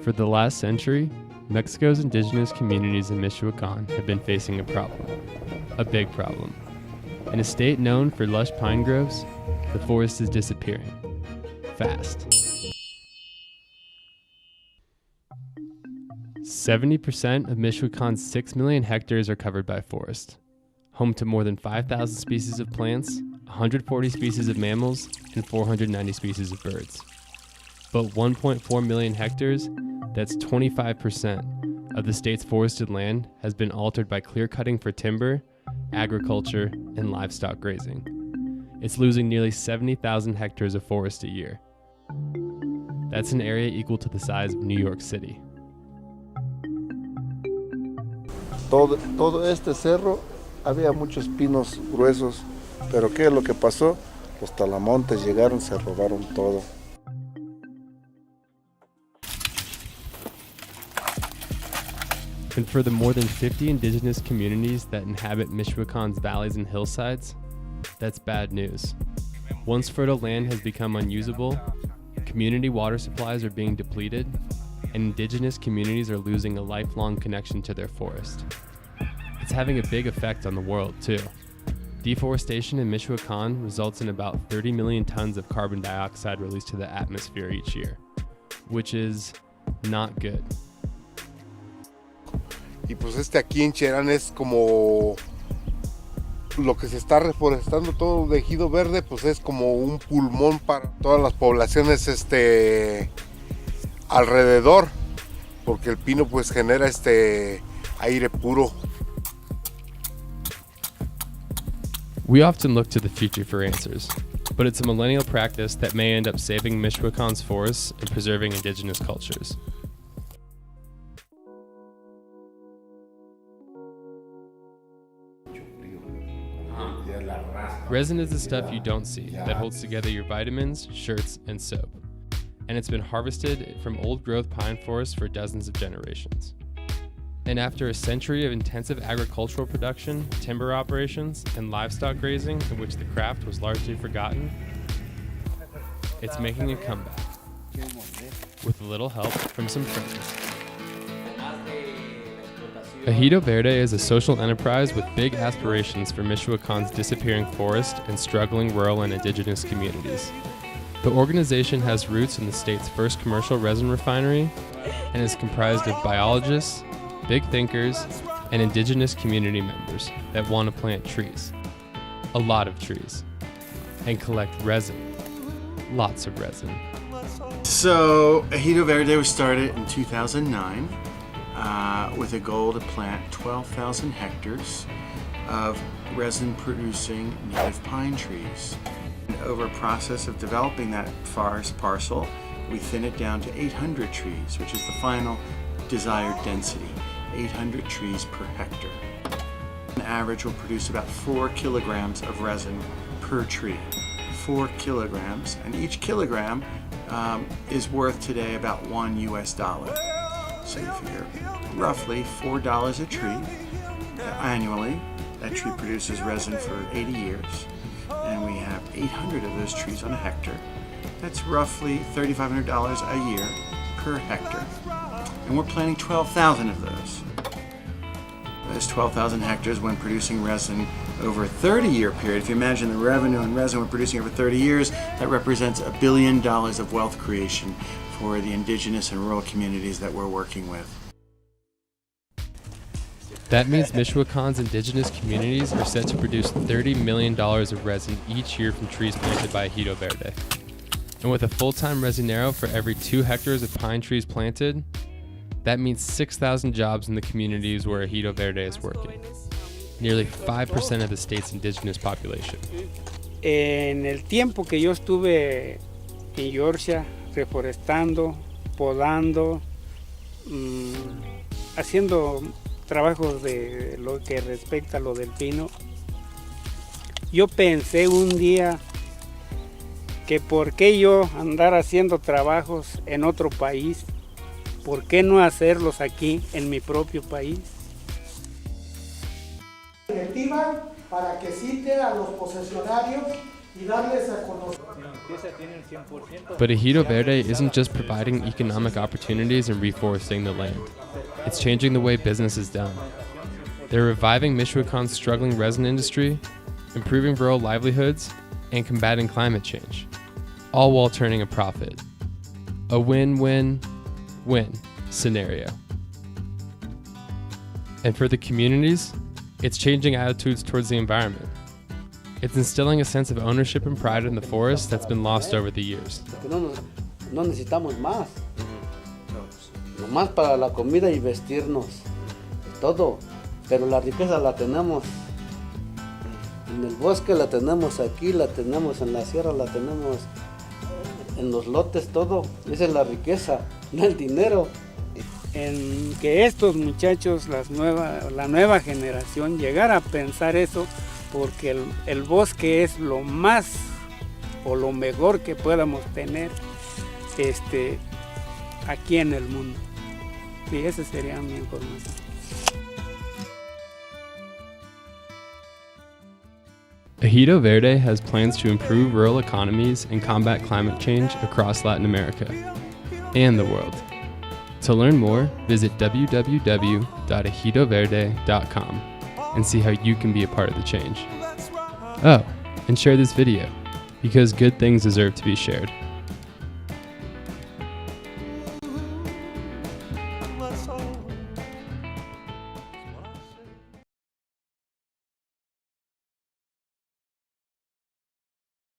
For the last century, Mexico's indigenous communities in Michoacan have been facing a problem, a big problem. In a state known for lush pine groves, the forest is disappearing, fast. 70% of Michoacan's 6 million hectares are covered by forest, home to more than 5,000 species of plants, 140 species of mammals, and 490 species of birds. But 1.4 million hectares, that's 25% of the state's forested land, has been altered by clear cutting for timber, agriculture, and livestock grazing. It's losing nearly 70,000 hectares of forest a year. That's an area equal to the size of New York City. Todo este cerro había muchos pinos gruesos, pero ¿qué es lo que pasó? Los talamontes llegaron, se robaron todo. And for the more than 50 indigenous communities that inhabit Michoacan's valleys and hillsides, that's bad news. Once fertile land has become unusable, community water supplies are being depleted, and indigenous communities are losing a lifelong connection to their forest. It's having a big effect on the world, too. Deforestation in Michoacan results in about 30 million tons of carbon dioxide released to the atmosphere each year, which is not good. Y pues aquí en Cherán es como lo que se está reforestando todo de Ejido Verde, pues es como un pulmón para todas las poblaciones alrededor, porque el pino pues genera aire puro. We often look to the future for answers, but it's a millennial practice that may end up saving Michoacan's forests and preserving indigenous cultures. Resin is the stuff you don't see that holds together your vitamins, shirts, and soap. And it's been harvested from old-growth pine forests for dozens of generations. And after a century of intensive agricultural production, timber operations, and livestock grazing in which the craft was largely forgotten, it's making a comeback, with a little help from some friends. Ejido Verde is a social enterprise with big aspirations for Michoacan's disappearing forest and struggling rural and indigenous communities. The organization has roots in the state's first commercial resin refinery and is comprised of biologists, big thinkers, and indigenous community members that want to plant trees, a lot of trees, and collect resin, lots of resin. So Ejido Verde was started in 2009 with a goal to plant 12,000 hectares of resin-producing native pine trees. And over a process of developing that forest parcel, we thin it down to 800 trees, which is the final desired density, 800 trees per hectare. On average, will produce about 4 kilograms of resin per tree. 4 kilograms, and each kilogram is worth today about $1 US. So you figure roughly $4 a tree annually. That tree produces resin for 80 years, and we have 800 of those trees on a hectare. That's roughly $3,500 a year per hectare. And we're planting 12,000 of those. Those 12,000 hectares, when producing resin over a 30-year period, if you imagine the revenue in resin we're producing over 30 years, that represents $1 billion of wealth creation for the indigenous and rural communities that we're working with. That means Michoacan's indigenous communities are set to produce $30 million of resin each year from trees planted by Ejido Verde. And with a full-time resinero for every 2 hectares of pine trees planted, that means 6,000 jobs in the communities where Ejido Verde is working, nearly 5% of the state's indigenous population. En el tiempo que yo estuve en Georgia, reforestando, podando, haciendo trabajos de lo que respecta a lo del pino, yo pensé un día que por qué yo andar haciendo trabajos en otro país, por qué no hacerlos aquí en mi propio país. Directiva para que cite a los posesionarios But Ejido Verde isn't just providing economic opportunities and reforesting the land. It's changing the way business is done. They're reviving Michoacan's struggling resin industry, improving rural livelihoods, and combating climate change, all while turning a profit. A win-win-win scenario. And for the communities, it's changing attitudes towards the environment. It's instilling a sense of ownership and pride in the forest that's been lost over the years. No necesitamos más. Nomás para la comida y vestirnos. Todo. Pero la riqueza la tenemos en el bosque, la tenemos aquí, la tenemos en la sierra, la tenemos en los lotes, todo. Esa es la riqueza, no el dinero. En que estos muchachos, la nueva generación, llegara a pensar eso, porque el bosque es lo más o lo mejor que podamos tener aquí en el mundo. Sí, esa sería mi información. Ejido Verde has plans to improve rural economies and combat climate change across Latin America and the world. To learn more, visit www.ejidoverde.com and see how you can be a part of the change. Oh, and share this video, because good things deserve to be shared. Let's all